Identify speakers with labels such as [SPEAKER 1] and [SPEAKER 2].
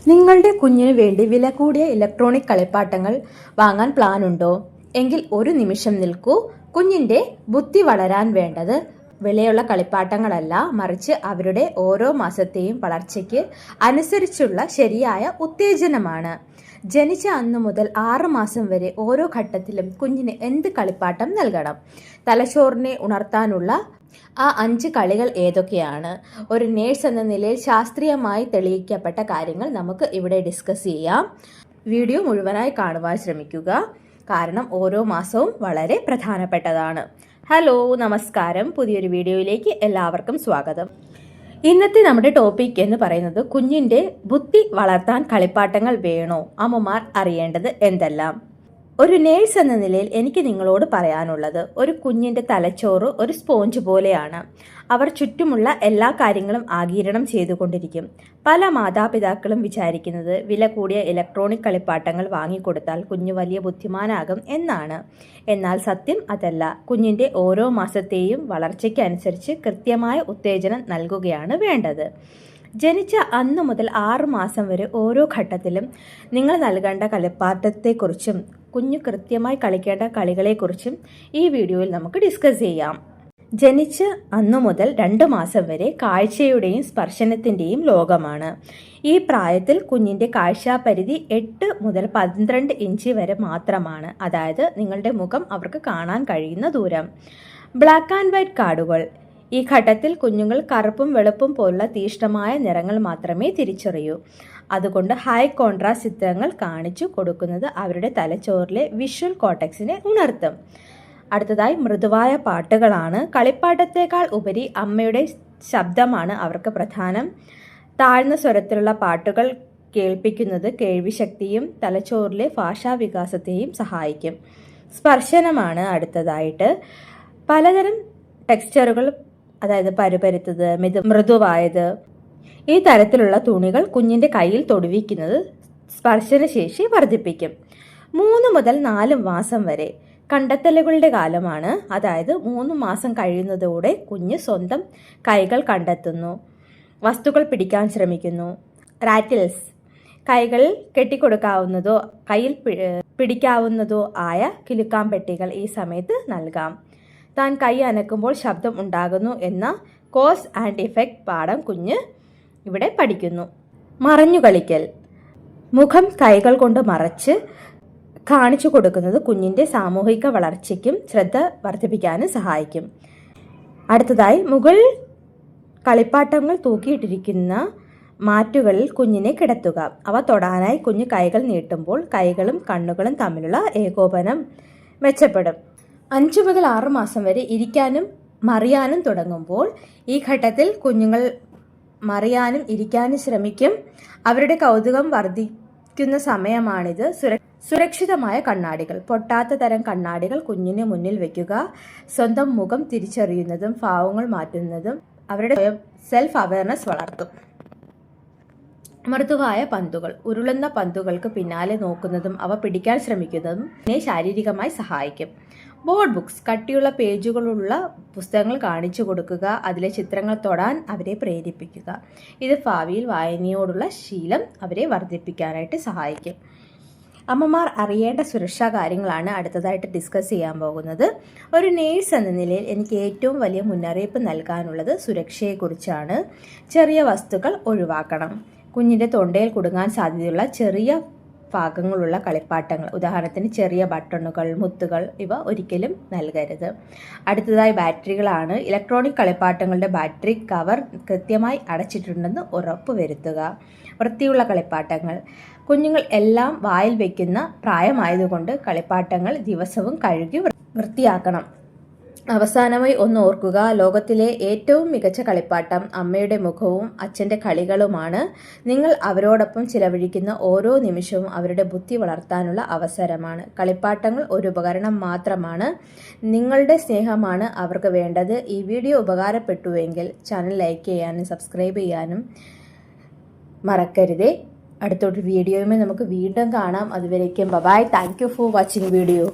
[SPEAKER 1] നിങ്ങളുടെ കുഞ്ഞിനു വേണ്ടി വില കൂടിയ ഇലക്ട്രോണിക് കളിപ്പാട്ടങ്ങൾ വാങ്ങാൻ പ്ലാൻ ഉണ്ടോ? എങ്കിൽ ഒരു നിമിഷം നിൽക്കൂ. കുഞ്ഞിന്റെ ബുദ്ധി വളരാൻ വേണ്ടത് വിലയുള്ള കളിപ്പാട്ടങ്ങളല്ല, മറിച്ച് അവരുടെ ഓരോ മാസത്തെയും വളർച്ചയ്ക്ക് അനുസരിച്ചുള്ള ശരിയായ ഉത്തേജനമാണ്. ജനിച്ച അന്നു മുതൽ 6 മാസം വരെ ഓരോ ഘട്ടത്തിലും കുഞ്ഞിന് എന്ത് കളിപ്പാട്ടം നൽകണം? തലച്ചോറിനെ ഉണർത്താനുള്ള ആ 5 കളികൾ ഏതൊക്കെയാണ്? ഒരു നേഴ്സ് എന്ന നിലയിൽ ശാസ്ത്രീയമായി തെളിയിക്കപ്പെട്ട കാര്യങ്ങൾ നമുക്ക് ഇവിടെ ഡിസ്കസ് ചെയ്യാം. വീഡിയോ മുഴുവനായി കാണുവാൻ ശ്രമിക്കുക, കാരണം ഓരോ മാസവും വളരെ പ്രധാനപ്പെട്ടതാണ്. ഹലോ, നമസ്കാരം. പുതിയൊരു വീഡിയോയിലേക്ക് എല്ലാവർക്കും സ്വാഗതം. ഇന്നത്തെ നമ്മുടെ ടോപ്പിക് എന്ന് പറയുന്നത് കുഞ്ഞിന്റെ ബുദ്ധി വളർത്താൻ കളിപ്പാട്ടങ്ങൾ വേണോ? അമ്മമാർ അറിയേണ്ടത് എന്തെല്ലാം? ഒരു നേഴ്സ് എന്ന നിലയിൽ എനിക്ക് നിങ്ങളോട് പറയാനുള്ളത്, ഒരു കുഞ്ഞിന്റെ തലച്ചോറ് ഒരു സ്പോഞ്ച് പോലെയാണ്. അവർ ചുറ്റുമുള്ള എല്ലാ കാര്യങ്ങളും ആഗിരണം ചെയ്തുകൊണ്ടിരിക്കും. പല മാതാപിതാക്കളും വിചാരിക്കുന്നത് വില കൂടിയ ഇലക്ട്രോണിക് കളിപ്പാട്ടങ്ങൾ വാങ്ങിക്കൊടുത്താൽ കുഞ്ഞു വലിയ ബുദ്ധിമാനാകും എന്നാണ്. എന്നാൽ സത്യം അതല്ല. കുഞ്ഞിന്റെ ഓരോ മാസത്തെയും വളർച്ചയ്ക്ക് അനുസരിച്ച് കൃത്യമായ ഉത്തേജനം നൽകുകയാണ് വേണ്ടത്. ജനിച്ച അന്നു മുതൽ 6 മാസം വരെ ഓരോ ഘട്ടത്തിലും നിങ്ങൾ നൽകേണ്ട കളിപ്പാട്ടത്തെക്കുറിച്ചും കുഞ്ഞു കൃത്യമായി കളിക്കേണ്ട കളികളെക്കുറിച്ചും ഈ വീഡിയോയിൽ നമുക്ക് ഡിസ്കസ് ചെയ്യാം. ജനിച്ച് അന്നു മുതൽ 2 മാസം വരെ കാഴ്ചയുടെയും സ്പർശനത്തിൻ്റെയും ലോകമാണ്. ഈ പ്രായത്തിൽ കുഞ്ഞിൻ്റെ കാഴ്ചാപരിധി 8 മുതൽ 12 ഇഞ്ച് വരെ മാത്രമാണ്. അതായത് നിങ്ങളുടെ മുഖം അവർക്ക് കാണാൻ കഴിയുന്ന ദൂരം. ബ്ലാക്ക് ആൻഡ് വൈറ്റ് കാർഡുകൾ. ഈ ഘട്ടത്തിൽ കുഞ്ഞുങ്ങൾ കറുപ്പും വെളുപ്പും പോലുള്ള തീക്ഷ്ണമായ നിറങ്ങൾ മാത്രമേ തിരിച്ചറിയൂ. അതുകൊണ്ട് ഹൈ കോൺട്രാസ്റ്റ് ചിത്രങ്ങൾ കാണിച്ചു കൊടുക്കുന്നത് അവരുടെ തലച്ചോറിലെ വിഷ്വൽ കോർട്ടെക്സിനെ ഉണർത്തും. അടുത്തതായി മൃദുവായ പാട്ടുകളാണ്. കളിപ്പാട്ടത്തേക്കാൾ ഉപരി അമ്മയുടെ ശബ്ദമാണ് അവർക്ക് പ്രധാനം. താഴ്ന്ന സ്വരത്തിലുള്ള പാട്ടുകൾ കേൾപ്പിക്കുന്നത് കേൾവിശക്തിയും തലച്ചോറിലെ ഭാഷാവികാസത്തെയും സഹായിക്കും. സ്പർശനമാണ് അടുത്തതായിട്ട്. പലതരം ടെക്സ്ചറുകൾ, അതായത് പരുപരുത്തത്, മൃദുവായത്, ഈ തരത്തിലുള്ള തുണികൾ കുഞ്ഞിന്റെ കയ്യിൽ തൊടുവിക്കുന്നത് സ്പർശനശേഷി വർദ്ധിപ്പിക്കും. 3 മുതൽ 4 മാസം വരെ കണ്ടെത്തലുകളുടെ കാലമാണ്. അതായത് 3 മാസം കഴിയുന്നതോടെ കുഞ്ഞ് സ്വന്തം കൈകൾ കണ്ടെത്തുന്നു, വസ്തുക്കൾ പിടിക്കാൻ ശ്രമിക്കുന്നു. റാറ്റിൽസ്, കൈകളിൽ കെട്ടിക്കൊടുക്കാവുന്നതോ കയ്യിൽ പിടിക്കാവുന്നതോ ആയ കിലുക്കാംപെട്ടികൾ ഈ സമയത്ത് നൽകാം. താൻ കൈ അനക്കുമ്പോൾ ശബ്ദം ഉണ്ടാകുന്നു എന്ന കോസ് ആൻഡ് ഇഫക്റ്റ് പാഠം കുഞ്ഞ് ഇവിടെ പഠിക്കുന്നു. മറഞ്ഞു കളിക്കൽ. മുഖം കൈകൾ കൊണ്ട് മറച്ച് കാണിച്ചു കൊടുക്കുന്നത് കുഞ്ഞിൻ്റെ സാമൂഹിക വളർച്ചയ്ക്കും ശ്രദ്ധ വർദ്ധിപ്പിക്കാനും സഹായിക്കും. അടുത്തതായി മുകളിൽ കളിപ്പാട്ടങ്ങൾ തൂക്കിയിട്ടിരിക്കുന്ന മാറ്റുകളിൽ കുഞ്ഞിനെ കിടത്തുക. അവ തൊടാനായി കുഞ്ഞ് കൈകൾ നീട്ടുമ്പോൾ കൈകളും കണ്ണുകളും തമ്മിലുള്ള ഏകോപനം മെച്ചപ്പെടും. 5 മുതൽ 6 മാസം വരെ ഇരിക്കാനും മറിയാനും തുടങ്ങുമ്പോൾ ഈ ഘട്ടത്തിൽ കുഞ്ഞുങ്ങൾ മറിയാനും ഇരിക്കാനും ശ്രമിക്കും. അവരുടെ കൗതുകം വർദ്ധിക്കുന്ന സമയമാണിത്. സുരക്ഷിതമായ കണ്ണാടികൾ. പൊട്ടാത്ത തരം കണ്ണാടികൾ കുഞ്ഞിന് മുന്നിൽ വയ്ക്കുക. സ്വന്തം മുഖം തിരിച്ചറിയുന്നതും ഭാവങ്ങൾ മാറ്റുന്നതും അവരുടെ സെൽഫ് അവയർനെസ് വളർത്തും. മൃദുവായ പന്തുകൾ. ഉരുളുന്ന പന്തുകൾക്ക് പിന്നാലെ നോക്കുന്നതും അവ പിടിക്കാൻ ശ്രമിക്കുന്നതും ശാരീരികമായി സഹായിക്കും. Board books. കട്ടിയുള്ള പേജുകളുള്ള പുസ്തകങ്ങൾ കാണിച്ചു കൊടുക്കുക. അതിലെ ചിത്രങ്ങൾ തൊടാൻ അവരെ പ്രേരിപ്പിക്കുക. ഇത് ഭാവിയിൽ വായനയോടുള്ള ശീലം അവരെ വർദ്ധിപ്പിക്കാനായിട്ട് സഹായിക്കും. അമ്മമാർ അറിയേണ്ട സുരക്ഷാ കാര്യങ്ങളാണ് അടുത്തതായിട്ട് ഡിസ്കസ് ചെയ്യാൻ പോകുന്നത്. ഒരു നേഴ്സ് എന്ന നിലയിൽ എനിക്ക് ഏറ്റവും വലിയ മുന്നറിയിപ്പ് നൽകാനുള്ളത് സുരക്ഷയെക്കുറിച്ചാണ്. ചെറിയ വസ്തുക്കൾ ഒഴിവാക്കണം. കുഞ്ഞിൻ്റെ തൊണ്ടയിൽ കുടുങ്ങാൻ സാധ്യതയുള്ള ചെറിയ ഭാഗങ്ങളുള്ള കളിപ്പാട്ടങ്ങൾ, ഉദാഹരണത്തിന് ചെറിയ ബട്ടണുകൾ, മുത്തുകൾ, ഇവ ഒരിക്കലും നൽകരുത്. അടുത്തതായി ബാറ്ററികളാണ്. ഇലക്ട്രോണിക് കളിപ്പാട്ടങ്ങളുടെ ബാറ്ററി കവർ കൃത്യമായി അടച്ചിട്ടുണ്ടെന്ന് ഉറപ്പുവരുത്തുക. വൃത്തിയുള്ള കളിപ്പാട്ടങ്ങൾ. കുഞ്ഞുങ്ങൾ എല്ലാം വായിൽ വയ്ക്കുന്ന പ്രായമായതുകൊണ്ട് കളിപ്പാട്ടങ്ങൾ ദിവസവും കഴുകി വൃത്തിയാക്കണം. അവസാനമായി ഒന്ന് ഓർക്കുക, ലോകത്തിലെ ഏറ്റവും മികച്ച കളിപ്പാട്ടം അമ്മയുടെ മുഖവും അച്ഛൻ്റെ കളികളുമാണ്. നിങ്ങൾ അവരോടൊപ്പം ചിലവഴിക്കുന്ന ഓരോ നിമിഷവും അവരുടെ ബുദ്ധി വളർത്താനുള്ള അവസരമാണ്. കളിപ്പാട്ടങ്ങൾ ഒരു ഉപകരണം മാത്രമാണ്. നിങ്ങളുടെ സ്നേഹമാണ് അവർക്ക് വേണ്ടത്. ഈ വീഡിയോ ഉപകാരപ്പെട്ടുവെങ്കിൽ ചാനൽ ലൈക്ക് ചെയ്യാനും സബ്സ്ക്രൈബ് ചെയ്യാനും മറക്കരുതേ. അടുത്തൊരു വീഡിയോയുമായി നമുക്ക് വീണ്ടും കാണാം. അതുവരേക്കും bye. Thank you for watching video.